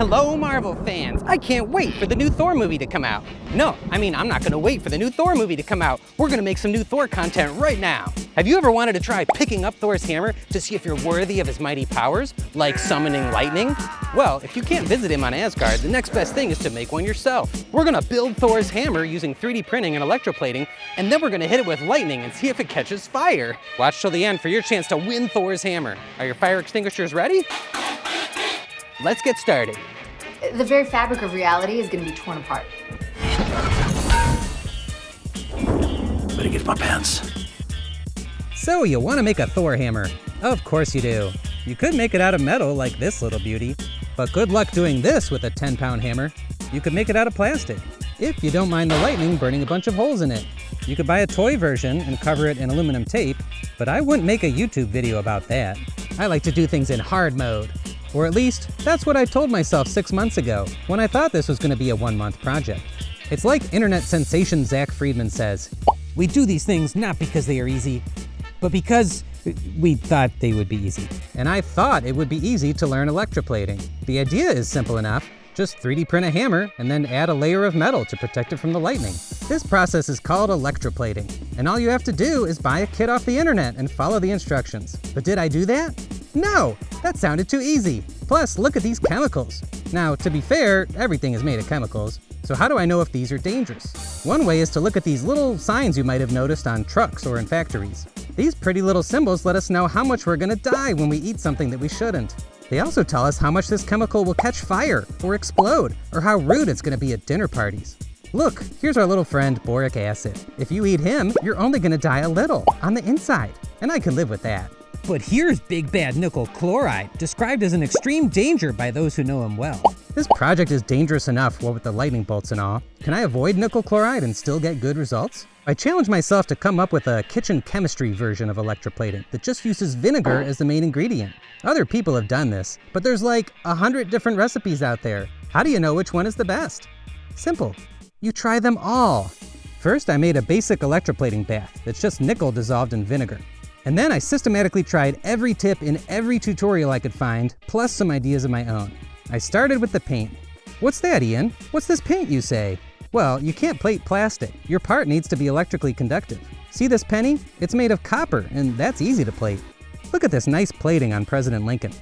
Hello, Marvel fans! I can't wait for the new Thor movie to come out. No, I mean, I'm not gonna wait for the new Thor movie to come out. We're gonna make some new Thor content right now. Have you ever wanted to try picking up Thor's hammer to see if you're worthy of his mighty powers, like summoning lightning? Well, if you can't visit him on Asgard, the next best thing is to make one yourself. We're gonna build Thor's hammer using 3D printing and electroplating, and then we're gonna hit it with lightning and see if it catches fire. Watch till the end for your chance to win Thor's hammer. Are your fire extinguishers ready? Let's get started. The very fabric of reality is going to be torn apart. Better get my pants. So you want to make a Thor hammer? Of course you do. You could make it out of metal like this little beauty, but good luck doing this with a 10-pound hammer. You could make it out of plastic, if you don't mind the lightning burning a bunch of holes in it. You could buy a toy version and cover it in aluminum tape, but I wouldn't make a YouTube video about that. I like to do things in hard mode. Or at least, that's what I told myself 6 months ago, when I thought this was gonna be a 1-month project. It's like internet sensation Zack Freedman says, "We do these things not because they are easy, but because we thought they would be easy." And I thought it would be easy to learn electroplating. The idea is simple enough. Just 3D print a hammer and then add a layer of metal to protect it from the lightning. This process is called electroplating, and all you have to do is buy a kit off the internet and follow the instructions. But did I do that? No, that sounded too easy. Plus, look at these chemicals. Now, to be fair, everything is made of chemicals, so how do I know if these are dangerous? One way is to look at these little signs you might have noticed on trucks or in factories. These pretty little symbols let us know how much we're gonna die when we eat something that we shouldn't. They also tell us how much this chemical will catch fire or explode, or how rude it's gonna be at dinner parties. Look, here's our little friend, boric acid. If you eat him, you're only gonna die a little, on the inside, and I can live with that. But here's big bad nickel chloride, described as an extreme danger by those who know him well. This project is dangerous enough, what with the lightning bolts and all. Can I avoid nickel chloride and still get good results? I challenged myself to come up with a kitchen chemistry version of electroplating that just uses vinegar as the main ingredient. Other people have done this, but there's like 100 different recipes out there. How do you know which one is the best? Simple. You try them all. First, I made a basic electroplating bath that's just nickel dissolved in vinegar. And then I systematically tried every tip in every tutorial I could find, plus some ideas of my own. I started with the paint. What's that, Ian? What's this paint, you say? Well, you can't plate plastic. Your part needs to be electrically conductive. See this penny? It's made of copper, and that's easy to plate. Look at this nice plating on President Lincoln.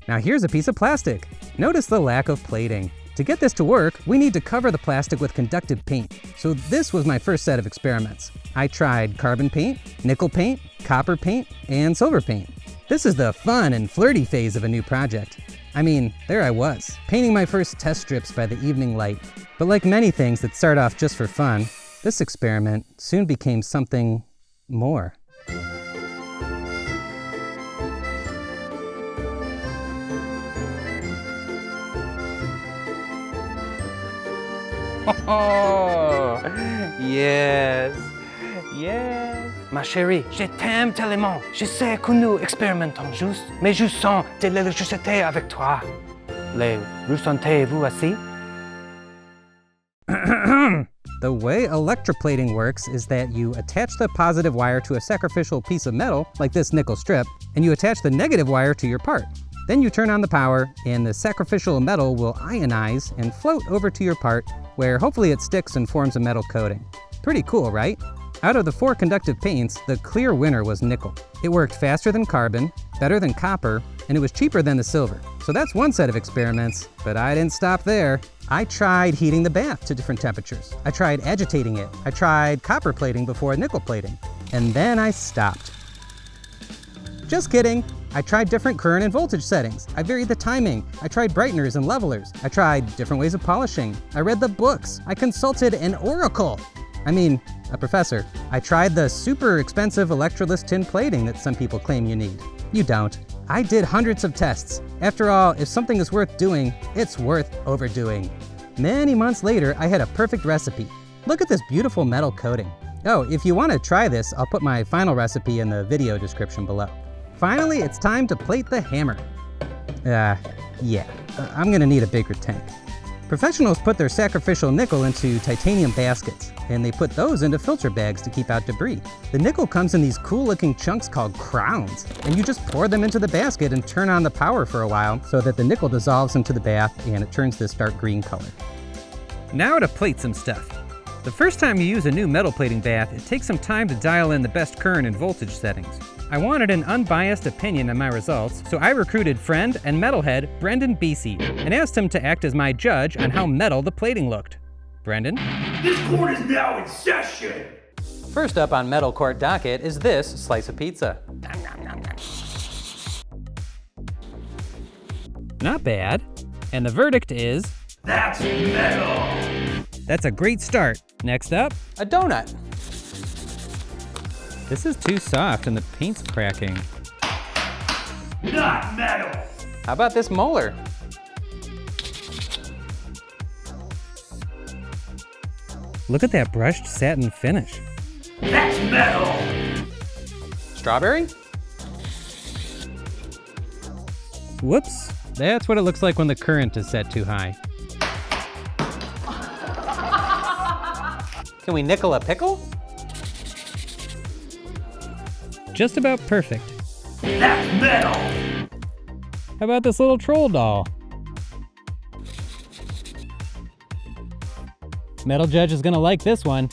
Now here's a piece of plastic. Notice the lack of plating. To get this to work, we need to cover the plastic with conductive paint. So this was my first set of experiments. I tried carbon paint, nickel paint, copper paint, and silver paint. This is the fun and flirty phase of a new project. I mean, there I was, painting my first test strips by the evening light. But like many things that start off just for fun, this experiment soon became something more. Oh, yes, yes. Ma chérie, je t'aime tellement. Je sais que nous expérimentons juste, mais je sens de l'électricité avec toi. Les ressentez-vous aussi? The way electroplating works is that you attach the positive wire to a sacrificial piece of metal, like this nickel strip, and you attach the negative wire to your part. Then you turn on the power, and the sacrificial metal will ionize and float over to your part, where hopefully it sticks and forms a metal coating. Pretty cool, right? Out of the 4 conductive paints, the clear winner was nickel. It worked faster than carbon, better than copper, and it was cheaper than the silver. So that's one set of experiments, but I didn't stop there. I tried heating the bath to different temperatures. I tried agitating it. I tried copper plating before nickel plating. And then I stopped. Just kidding. I tried different current and voltage settings. I varied the timing. I tried brighteners and levelers. I tried different ways of polishing. I read the books. I consulted an oracle. I mean, a professor. I tried the super expensive electroless tin plating that some people claim you need. You don't. I did hundreds of tests. After all, if something is worth doing, it's worth overdoing. Many months later, I had a perfect recipe. Look at this beautiful metal coating. Oh, if you want to try this, I'll put my final recipe in the video description below. Finally, it's time to plate the hammer. I'm gonna need a bigger tank. Professionals put their sacrificial nickel into titanium baskets. and they put those into filter bags to keep out debris. The nickel comes in these cool looking chunks called crowns, and you just pour them into the basket and turn on the power for a while so that the nickel dissolves into the bath and it turns this dark green color. Now to plate some stuff. The first time you use a new metal plating bath, it takes some time to dial in the best current and voltage settings. I wanted an unbiased opinion on my results, so I recruited friend and metalhead Brenden Beecy and asked him to act as my judge on how metal the plating looked. Brenden? This court is now in session! First up on Metal Court docket is this slice of pizza. Not bad. And the verdict is... That's metal! That's a great start. Next up, A donut. this is too soft and the paint's cracking. Not metal! How about this molar? Look at that brushed satin finish. That's metal! Strawberry? Whoops. That's what it looks like when the current is set too high. Can we nickel a pickle? Just about perfect. That's metal! How about this little troll doll? Metal Judge is gonna like this one.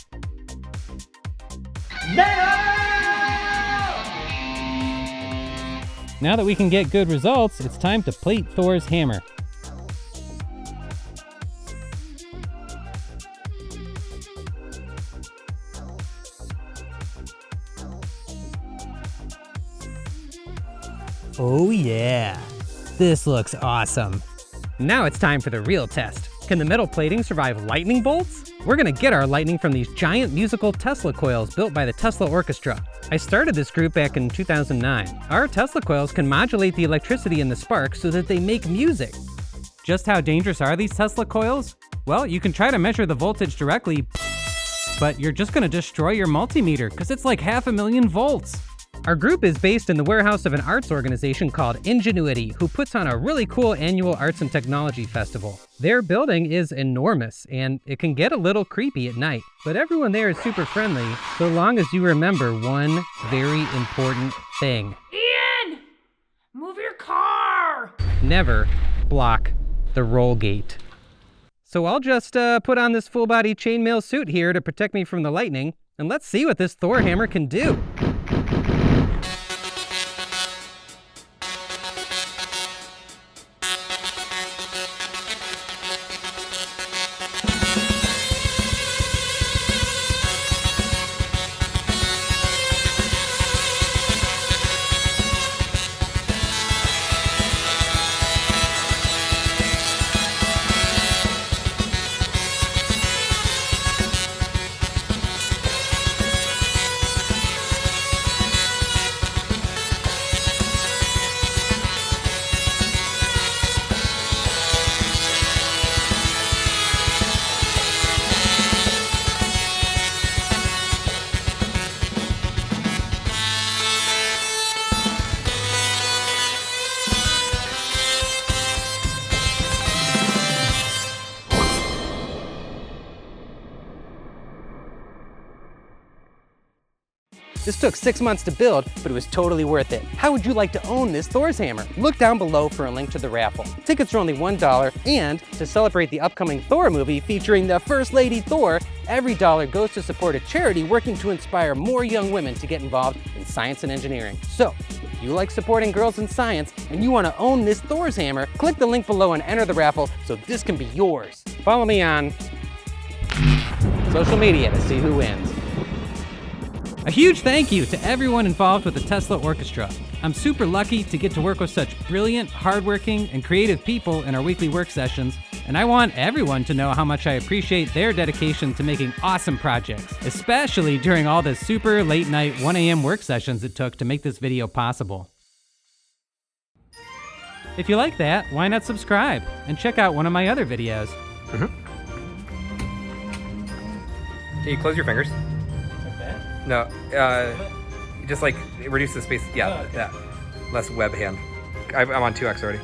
Now that we can get good results, it's time to plate Thor's hammer. Oh yeah, this looks awesome. Now it's time for the real test. Can the metal plating survive lightning bolts? We're gonna get our lightning from these giant musical Tesla coils built by the Tesla Orchestra. I started this group back in 2009. Our Tesla coils can modulate the electricity in the sparks so that they make music. Just how dangerous are these Tesla coils? Well, you can try to measure the voltage directly, but you're just gonna destroy your multimeter because it's like 500,000 volts. Our group is based in the warehouse of an arts organization called Ingenuity, who puts on a really cool annual arts and technology festival. Their building is enormous, and it can get a little creepy at night, but everyone there is super friendly, so long as you remember one very important thing. Ian! Move your car! Never block the roll gate. So I'll just put on this full-body chainmail suit here to protect me from the lightning, and let's see what this Thor hammer can do. This took 6 months to build, but it was totally worth it. How would you like to own this Thor's hammer? Look down below for a link to the raffle. Tickets are only $1, and to celebrate the upcoming Thor movie featuring the First Lady Thor, every dollar goes to support a charity working to inspire more young women to get involved in science and engineering. So, if you like supporting girls in science and you want to own this Thor's hammer, click the link below and enter the raffle so this can be yours. Follow me on social media to see who wins. A huge thank you to everyone involved with the Tesla Orchestra. I'm super lucky to get to work with such brilliant, hardworking, and creative people in our weekly work sessions, and I want everyone to know how much I appreciate their dedication to making awesome projects, especially during all the super late night 1 a.m. work sessions it took to make this video possible. If you like that, why not subscribe and check out one of my other videos. Can you close your fingers? No, just like reduce the space. Yeah, that. Less web hand. I'm on 2x already.